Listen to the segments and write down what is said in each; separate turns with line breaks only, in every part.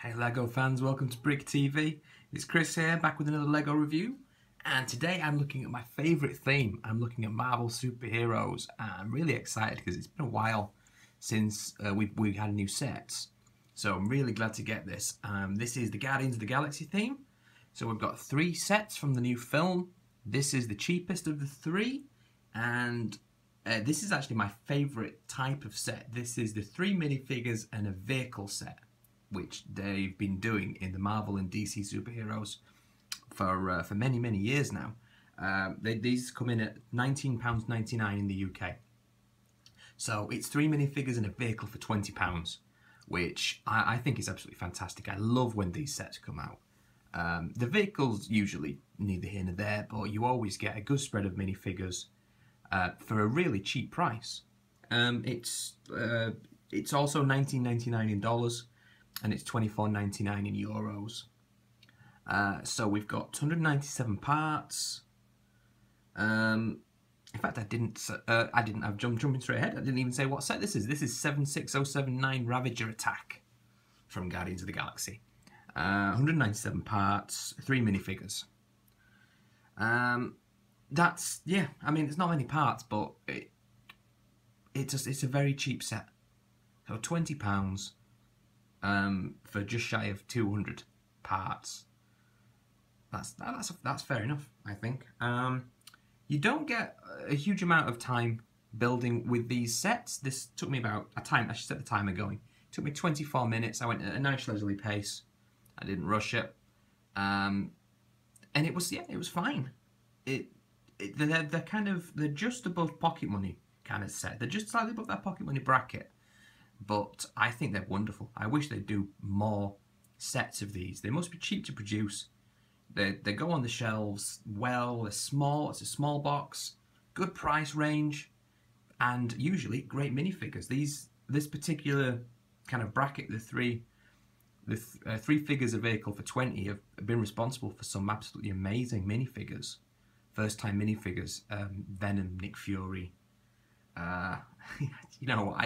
Hey Lego fans, welcome to Brick TV. It's Chris here, back with another Lego review. And today I'm looking at my favourite theme. I'm looking at Marvel superheroes. And I'm really excited because it's been a while since we had new sets. So I'm really glad to get this. This is the Guardians of the Galaxy theme. So we've got 3 sets from the new film. This is the cheapest of the 3. And this is actually my favourite type of set. This is the 3 minifigures and a vehicle set, which they've been doing in the Marvel and DC superheroes for many years now. These come in at £19.99 in the UK. So it's 3 minifigures and a vehicle for £20, which I think is absolutely fantastic. I love when these sets come out. The vehicles usually neither here nor there, but you always get a good spread of minifigures for a really cheap price. It's also $19.99 in dollars, and it's $24.99 in euros. So we've got 297 parts. In fact, I'm jumping straight ahead. I didn't even say what set this is. This is 76079 Ravager Attack from Guardians of the Galaxy. 197 parts, 3 minifigures. That's, yeah, I mean, it's not many parts, but it's a very cheap set. So £20 for just shy of 200 parts. That's fair enough, I think. You don't get a huge amount of time building with these sets. This took me about a time. I should set the timer going. It took me 24 minutes. I went at a nice leisurely pace. I didn't rush it, and it was fine. They're just above pocket money kind of set. They're just slightly above that pocket money bracket. But I think they're wonderful. I wish they'd do more sets of these. They must be cheap to produce. They go on the shelves well. They're small. It's a small box. Good price range, and usually great minifigures. This particular kind of bracket, the three figures a vehicle for 20 have been responsible for some absolutely amazing minifigures. First time minifigures. Venom, Nick Fury. You know,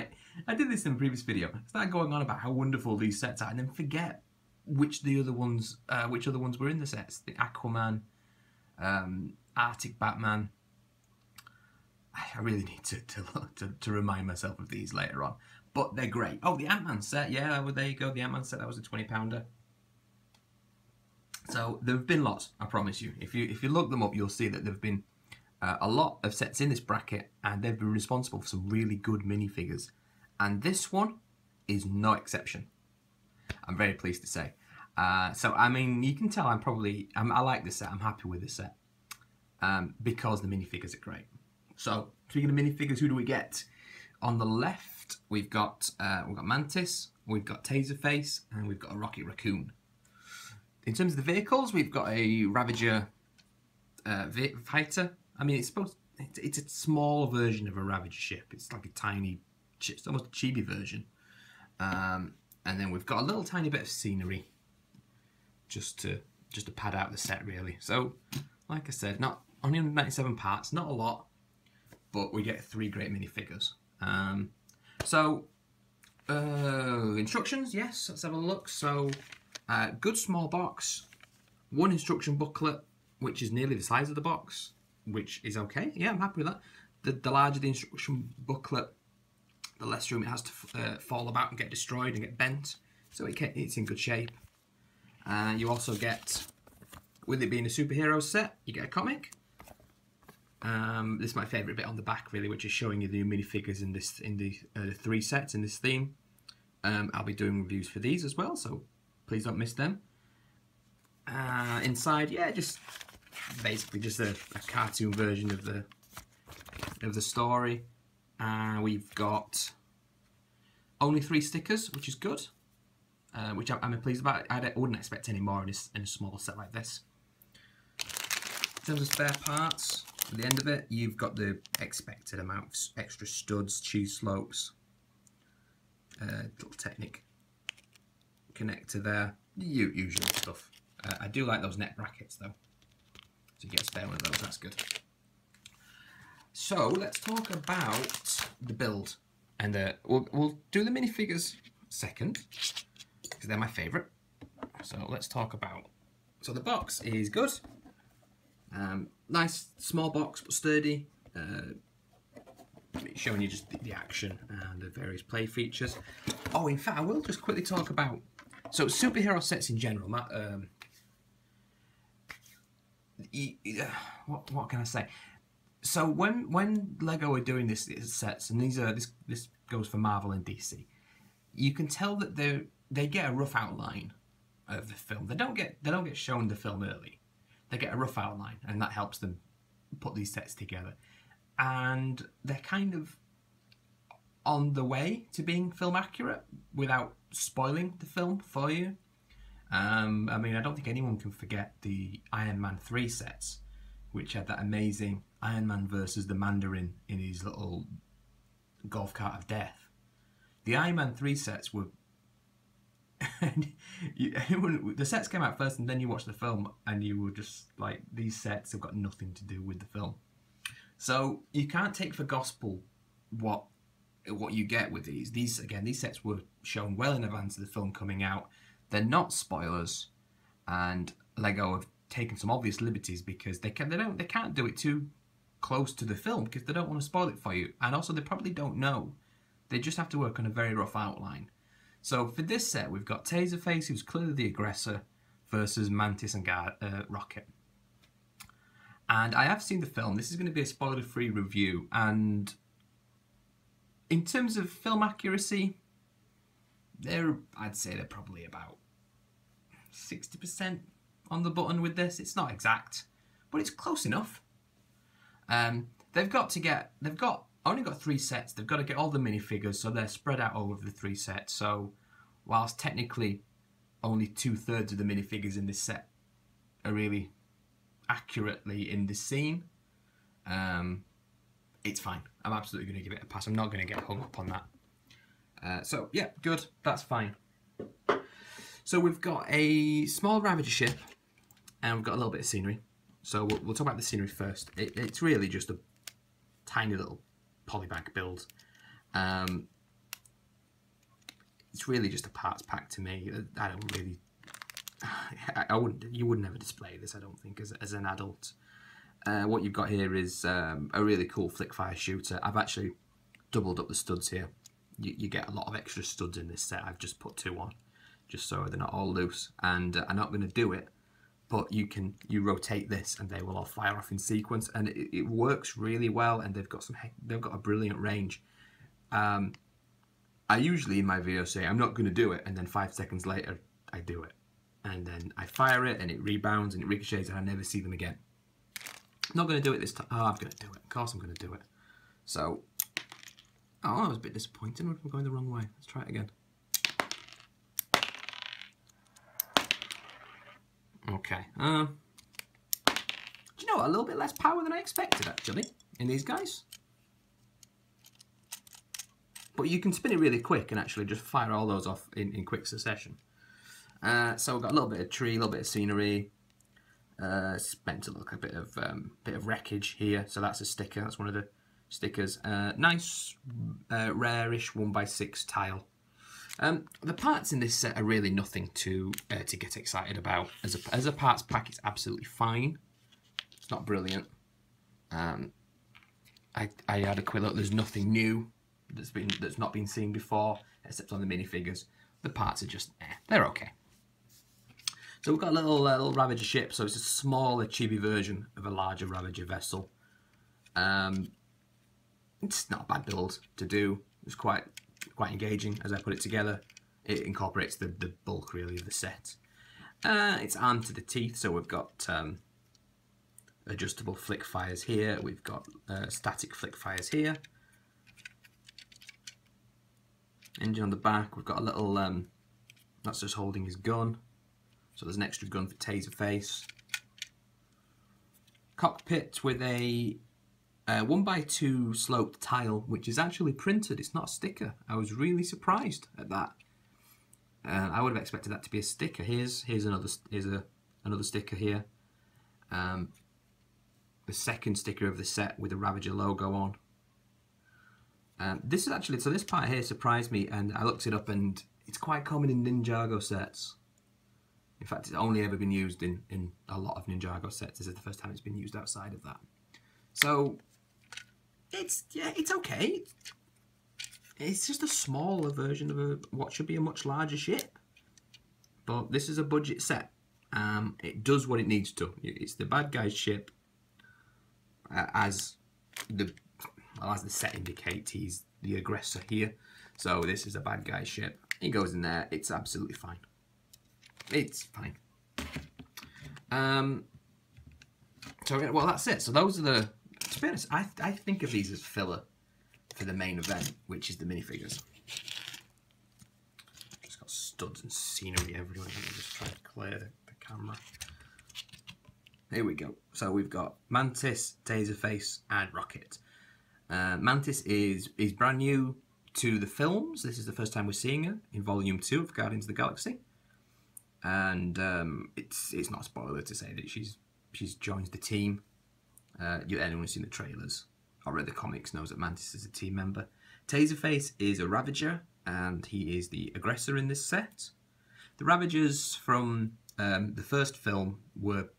I did this in a previous video. I started going on about how wonderful these sets are, and then forget which other ones were in the sets. The Aquaman, Arctic Batman. I really need to remind myself of these later on. But they're great. Oh, the Ant-Man set. Yeah, well, there you go. The Ant-Man set. That was a £20. So there have been lots. I promise you. If you look them up, you'll see that there have been a lot of sets in this bracket, and they've been responsible for some really good minifigures. And this one is no exception. I'm very pleased to say. So, I mean, you can tell I like this set. I'm happy with this set. Because the minifigures are great. So, speaking of minifigures, who do we get? On the left, we've got Mantis, we've got Taserface, and we've got a Raccoon. In terms of the vehicles, we've got a Ravager fighter. I mean, it's a small version of a Ravager ship. It's like a tiny, it's almost a chibi version. And then we've got a little tiny bit of scenery, just to pad out the set, really. So, like I said, not only 197 parts, not a lot, but we get 3 great minifigures. Instructions, yes, let's have a look. So, good small box, 1 instruction booklet, which is nearly the size of the box, which is okay. Yeah, I'm happy with that. The larger the instruction booklet, the less room it has to fall about and get destroyed and get bent. So it's in good shape. You also get, with it being a superhero set, you get a comic. This is my favourite bit on the back, really, which is showing you the minifigures in the 3 sets in this theme. I'll be doing reviews for these as well, so please don't miss them. Inside, yeah, just basically just a cartoon version of the story. We've got only 3 stickers, which is good, which I'm pleased about. I wouldn't expect any more in a small set like this. In terms of spare parts, at the end of it, you've got the expected amount of extra studs, cheese slopes, little Technic connector there, usual stuff. I do like those neck brackets though, so you get a spare one of those, that's good. So let's talk about the build, and we'll do the minifigures second, because they're my favourite. So let's talk about. So the box is good. Nice small box but sturdy. Showing you just the action and the various play features. Oh, in fact, I will just quickly talk about. So superhero sets in general. What can I say? So when Lego are doing these sets, and this goes for Marvel and DC, you can tell that they get a rough outline of the film. They don't get shown the film early. They get a rough outline, and that helps them put these sets together. And they're kind of on the way to being film accurate without spoiling the film for you. I mean, I don't think anyone can forget the Iron Man 3 sets, which had that amazing Iron Man versus the Mandarin in his little golf cart of death. The Iron Man 3 sets were... the sets came out first and then you watch the film and you were just like, these sets have got nothing to do with the film. So you can't take for gospel what you get with these. These sets were shown well in advance of the film coming out. They're not spoilers, and Lego have taken some obvious liberties because they can't do it too close to the film because they don't want to spoil it for you, and also they probably don't know. They just have to work on a very rough outline. So for this set, we've got Taserface, who's clearly the aggressor, versus Mantis and Rocket. And I have seen the film. This is going to be a spoiler-free review, and in terms of film accuracy, I'd say they're probably about 60% on the button with this. It's not exact, but it's close enough. They've only got 3 sets. They've got to get all the minifigures, so they're spread out over the 3 sets. So whilst technically only 2/3 of the minifigures in this set are really accurately in this scene, it's fine. I'm absolutely going to give it a pass. I'm not going to get hung up on that. So yeah, good. That's fine. So we've got a small Ravager ship, and we've got a little bit of scenery. So we'll talk about the scenery first. It's really just a tiny little polybag build. It's really just a parts pack to me. I don't really. You would never display this, I don't think, as an adult. What you've got here is a really cool flick fire shooter. I've actually doubled up the studs here. You get a lot of extra studs in this set. I've just put 2 on, just so they're not all loose. And I'm not going to do it, but you rotate this and they will all fire off in sequence, and it works really well. And they've got a brilliant range. I usually in my video say I'm not going to do it, and then 5 seconds later I do it, and then I fire it and it rebounds and it ricochets and I never see them again. Not going to do it this time. Oh, I'm going to do it. Of course I'm going to do it. So, oh, that was a bit disappointing. I'm going the wrong way. Let's try it again. Okay. Do you know what? A little bit less power than I expected, actually, in these guys. But you can spin it really quick and actually just fire all those off in quick succession. So we've got a little bit of tree, a little bit of scenery. Spent a look, a bit of wreckage here. So that's a sticker. That's one of the stickers. Nice, rare-ish 1x6 tile. The parts in this set are really nothing to get excited about. As a parts pack, it's absolutely fine. It's not brilliant. I had a quick look. There's nothing new that's not been seen before, except on the minifigures. The parts are just they're okay. So we've got a little Ravager ship. So it's a smaller, chibi version of a larger Ravager vessel. It's not a bad build to do. It's quite engaging as I put it together. It incorporates the bulk really of the set. It's armed to the teeth, so we've got adjustable flick fires here. We've got static flick fires here. Engine on the back. We've got a little that's just holding his gun. So there's an extra gun for Taserface. Cockpit with a 1x2 sloped tile, which is actually printed. It's not a sticker. I was really surprised at that. I would have expected that to be a sticker. Here's another sticker here. The second sticker of the set with the Ravager logo on. This is actually, so this part here surprised me, and I looked it up, and it's quite common in Ninjago sets. In fact, it's only ever been used in a lot of Ninjago sets. This is the first time it's been used outside of that. So, it's okay. It's just a smaller version of what should be a much larger ship. But this is a budget set. It does what it needs to. It's the bad guy's ship. As the set indicates, he's the aggressor here. So this is a bad guy's ship. He goes in there. It's absolutely fine. It's fine. So well, that's it. So those are the. To be honest, I think of these as filler for the main event, which is the minifigures. It's got studs and scenery everywhere. Let me just try to clear the camera. Here we go. So we've got Mantis, Taserface, and Rocket. Mantis is brand new to the films. This is the first time we're seeing her in Volume 2 of Guardians of the Galaxy. And it's not a spoiler to say that she's joins the team. Anyone who's seen the trailers or read the comics knows that Mantis is a team member. Taserface is a Ravager, and he is the aggressor in this set. The Ravagers from the first film were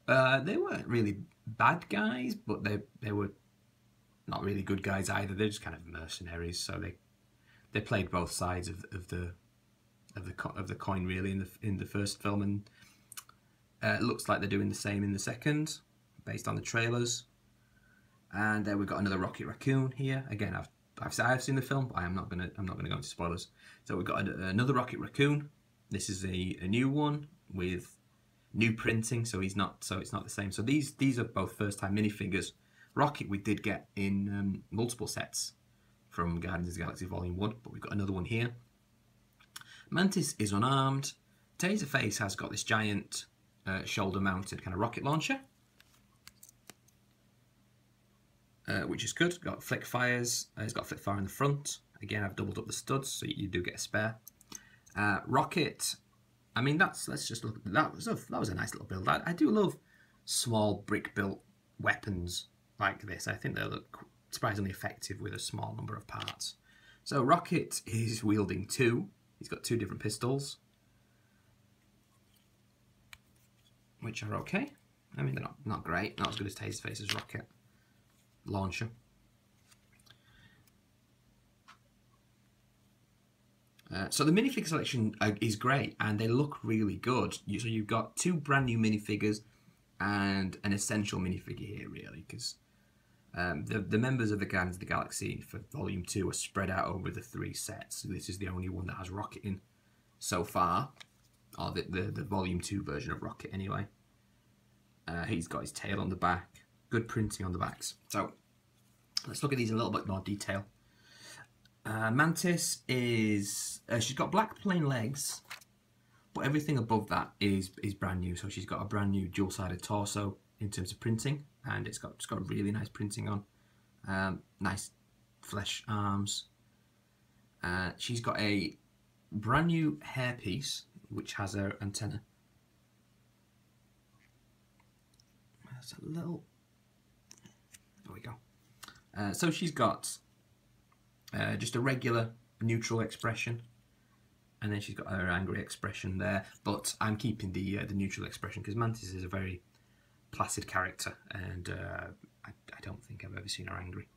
they weren't really bad guys, but they were not really good guys either. They're just kind of mercenaries, so they played both sides of the coin really in the first film, and it looks like they're doing the same in the second, based on the trailers. And then we've got another Rocket Raccoon here. Again, I've seen the film, but I'm not gonna go into spoilers. So we've got another Rocket Raccoon. This is a new one with new printing, so it's not the same. So these are both first time minifigures. Rocket we did get in multiple sets from Guardians of the Galaxy Volume 1, but we've got another one here. Mantis is unarmed. Taserface has got this giant shoulder-mounted kind of rocket launcher, which is good. Got flick fires. It's got flick fire in the front. Again, I've doubled up the studs, so you do get a spare. Rocket. I mean, let's just look. That was a nice little build. I do love small brick-built weapons like this. I think they look surprisingly effective with a small number of parts. So Rocket is wielding two. He's got two different pistols, which are okay. I mean, they're not great, not as good as Taserface's rocket launcher. So the minifigure selection is great, and they look really good. So you've got two brand new minifigures and an essential minifigure here, really, because the members of the Guardians of the Galaxy for Volume 2 are spread out over the 3 sets. So this is the only one that has Rocket in so far, or the Volume 2 version of Rocket anyway. He's got his tail on the back, good printing on the backs. So let's look at these in a little bit more detail. Mantis is she's got black plain legs, but everything above that is brand new. So she's got a brand new dual-sided torso in terms of printing, and it's got really nice printing on, nice flesh arms. She's got a brand new hairpiece which has her antenna. That's a little. There we go. So she's got just a regular neutral expression, and then she's got her angry expression there, but I'm keeping the neutral expression because Mantis is a very placid character, and I don't think I've ever seen her angry.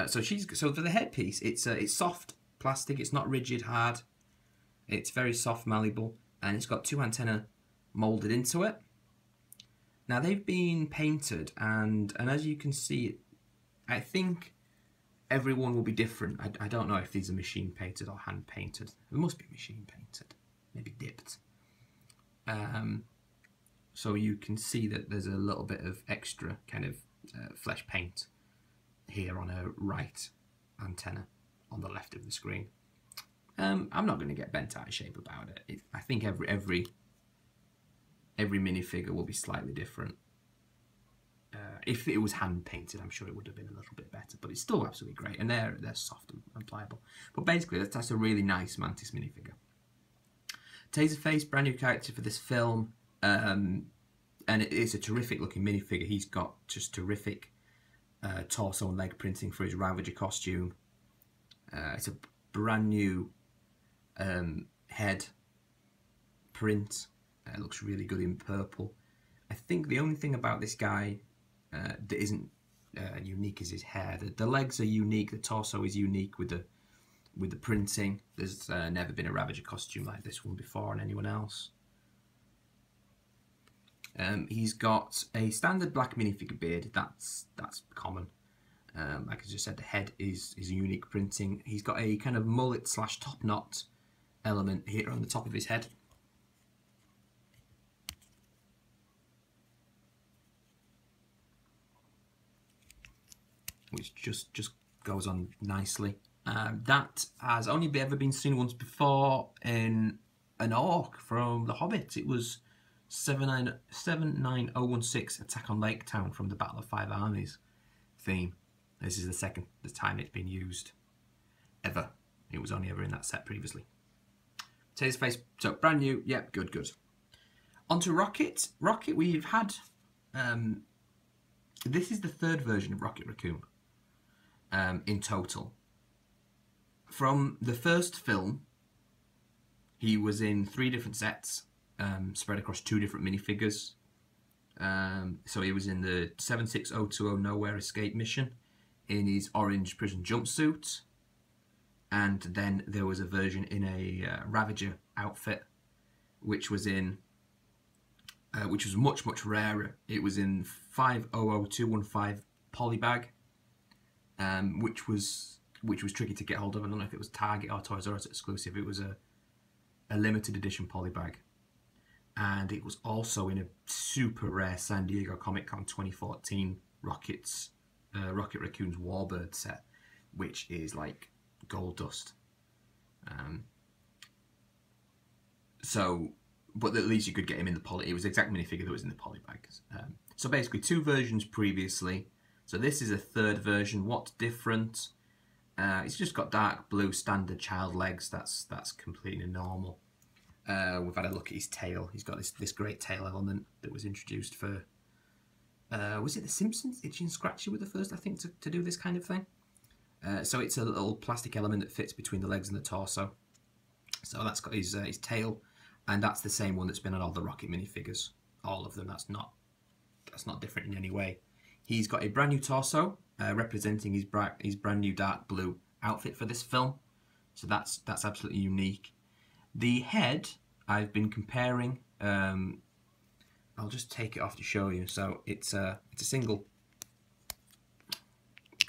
So for the headpiece, it's soft plastic. It's not rigid, hard. It's very soft, malleable, and it's got two antennae molded into it. Now they've been painted, and as you can see, I think everyone will be different. I don't know if these are machine painted or hand painted. They must be machine painted, maybe dipped. So you can see that there's a little bit of extra kind of flesh paint here on her right antenna on the left of the screen. I'm not going to get bent out of shape about it. I think every minifigure will be slightly different. If it was hand painted, I'm sure it would have been a little bit better, but it's still absolutely great, and they're soft and pliable. But basically, that's a really nice Mantis minifigure. Taserface, brand new character for this film, and it is a terrific looking minifigure. He's got just terrific torso and leg printing for his Ravager costume. It's a brand new head print. It looks really good in purple. I think the only thing about this guy that isn't unique is his hair. The legs are unique. The torso is unique with the printing. There's never been a Ravager costume like this one before on anyone else. He's got a standard black minifigure beard. That's common. Like I just said, the head is a unique printing. He's got a kind of mullet / top knot element here on the top of his head. Which just goes on nicely. That has only ever been seen once before in an orc from The Hobbit. It was 79016 Attack on Lake Town from the Battle of Five Armies theme. This is the time it's been used ever. It was only ever in that set previously. Taserface, so brand new. Yep, good. On to Rocket. Rocket, we've had... this is the third version of Rocket Raccoon in total. From the first film, he was in 3 different sets, spread across 2 different minifigures. So he was in the 76020 Nowhere Escape mission in his orange prison jumpsuit, and then there was a version in a Ravager outfit, which was in which was much rarer. It was in 500215 polybag, which was tricky to get hold of. I don't know if it was Target or Toys R Us exclusive. It was a limited edition polybag, and it was also in a super rare San Diego Comic Con 2014 Rocket Raccoon's Warbird set, which is like gold dust. But at least you could get him in the poly. It was the exact minifigure that was in the polybags. So basically 2 versions previously. So this is a 3rd version. What's different? It's just got dark blue standard child legs. That's completely normal. We've had a look at his tail. He's got this great tail element that was introduced for... was it The Simpsons? Itchy and Scratchy were the first, I think, to do this kind of thing. So it's a little plastic element that fits between the legs and the torso. So that's got his tail, and that's the same one that's been on all the Rocket minifigures. All of them. That's not different in any way. He's got a brand new torso, representing his brand new dark blue outfit for this film. So that's absolutely unique. The head, I've been comparing. I'll just take it off to show you. So it's a single.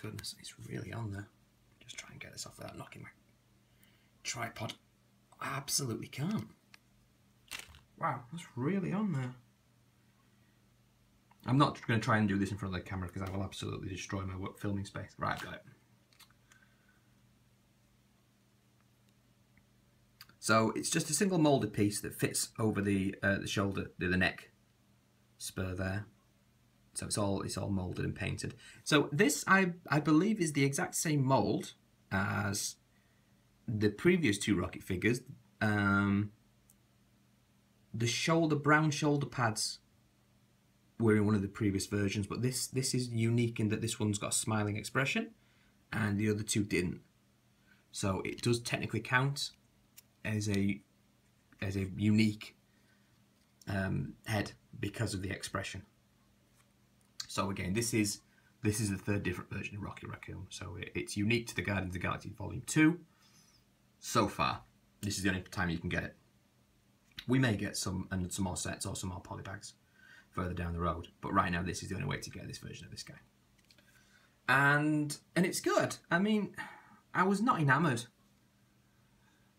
Goodness, it's really on there. Just try and get this off without knocking my tripod. I absolutely can't. Wow, that's really on there. I'm not going to try and do this in front of the camera because I will absolutely destroy my work filming space. Right, got it. So it's just a single moulded piece that fits over the shoulder, the neck spur there. So it's all moulded and painted. So this I believe is the exact same mould as the previous 2 Rocket figures. The brown shoulder pads were in one of the previous versions, but this is unique in that this one's got a smiling expression and the other 2 didn't. So it does technically count as a unique head because of the expression. So again, this is the 3rd different version of Rocket Raccoon. So it's unique to the Guardians of the Galaxy Volume 2 so far. This is the only time you can get it. We may get some more sets or some more polybags further down the road, but right now this is the only way to get this version of this guy. And it's good. I mean, I was not enamoured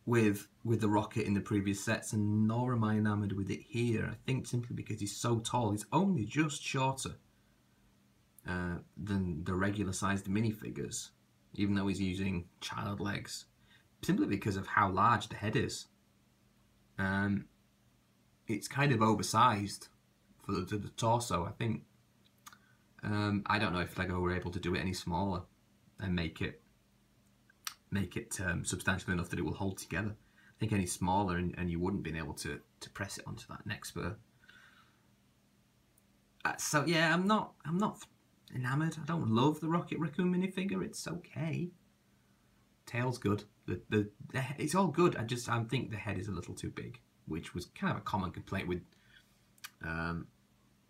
with the Rocket in the previous sets, and nor am I enamoured with it here. I think simply because he's so tall. He's only just shorter than the regular sized minifigures, even though he's using child legs, simply because of how large the head is. It's kind of oversized for the torso. I think I don't know if Lego were able to do it any smaller and make it substantial enough that it will hold together. I think any smaller and you wouldn't been able to press it onto that neck spur. So yeah, I'm not enamoured. I don't love the Rocket Raccoon minifigure. It's okay. Tail's good. It's all good. I think the head is a little too big. which was kind of a common complaint with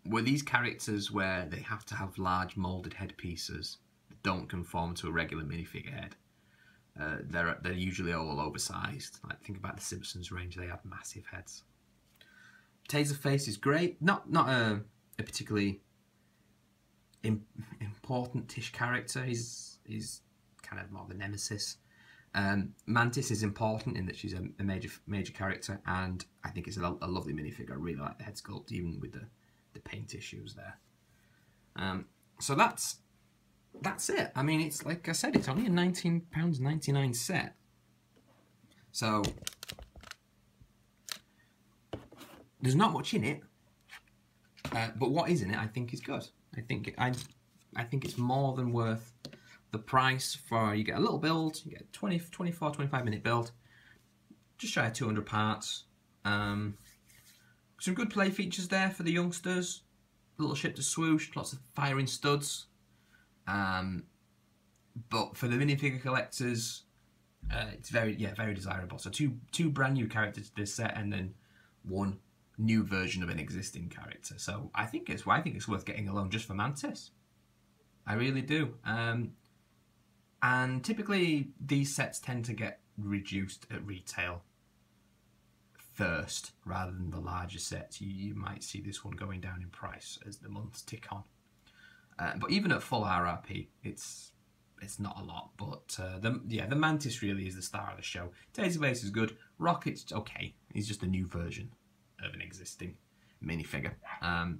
were these characters where they have to have large moulded headpieces that don't conform to a regular minifigure head. They're usually all oversized. Like, think about the Simpsons range; they have massive heads. Taserface is great. Not a particularly important-ish character. He's kind of more of a nemesis. Mantis is important in that she's a major character, and I think it's a lovely minifigure. I really like the head sculpt, even with the paint issues there. So that's it. I mean, it's like I said, it's only a £19.99 set. So there's not much in it, but what is in it, I think, is good. I think it's more than worth the price. For you get a little build, you get a 25 minute build, just shy of 200 parts. Some good play features there for the youngsters. A little ship to swoosh, lots of firing studs. But for the minifigure collectors, it's very desirable. So two brand new characters to this set, and then one new version of an existing character. So I think it's worth getting alone just for Mantis. I really do. And typically these sets tend to get reduced at retail first, rather than the larger sets. You might see this one going down in price as the months tick on. But even at full RRP, it's not a lot. But the Mantis really is the star of the show. Taserface is good. Rocket's okay. He's just a new version of an existing minifigure.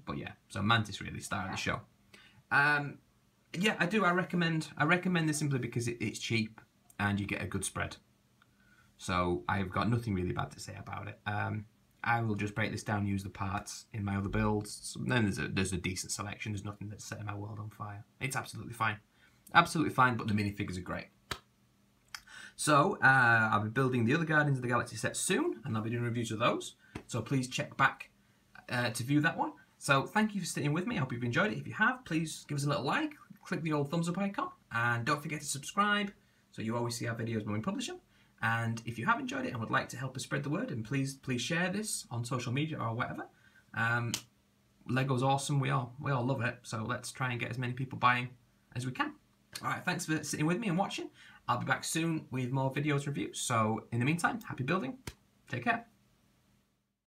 But yeah, so Mantis really star of the show. Yeah, I do. I recommend this simply because it's cheap and you get a good spread. So I've got nothing really bad to say about it. I will just break this down, use the parts in my other builds. So then there's a decent selection. There's nothing that's setting my world on fire. It's absolutely fine. Absolutely fine, but the minifigures are great. So I'll be building the other Guardians of the Galaxy set soon, and I'll be doing reviews of those. So please check back to view that one. So thank you for sitting with me. I hope you've enjoyed it. If you have, please give us a little like, click the old thumbs up icon, and don't forget to subscribe so you always see our videos when we publish them. And if you have enjoyed it and would like to help us spread the word, and please share this on social media or whatever. Lego's awesome. We all love it. So let's try and get as many people buying as we can. All right, thanks for sitting with me and watching. I'll be back soon with more videos, reviews. So in the meantime, happy building. Take care.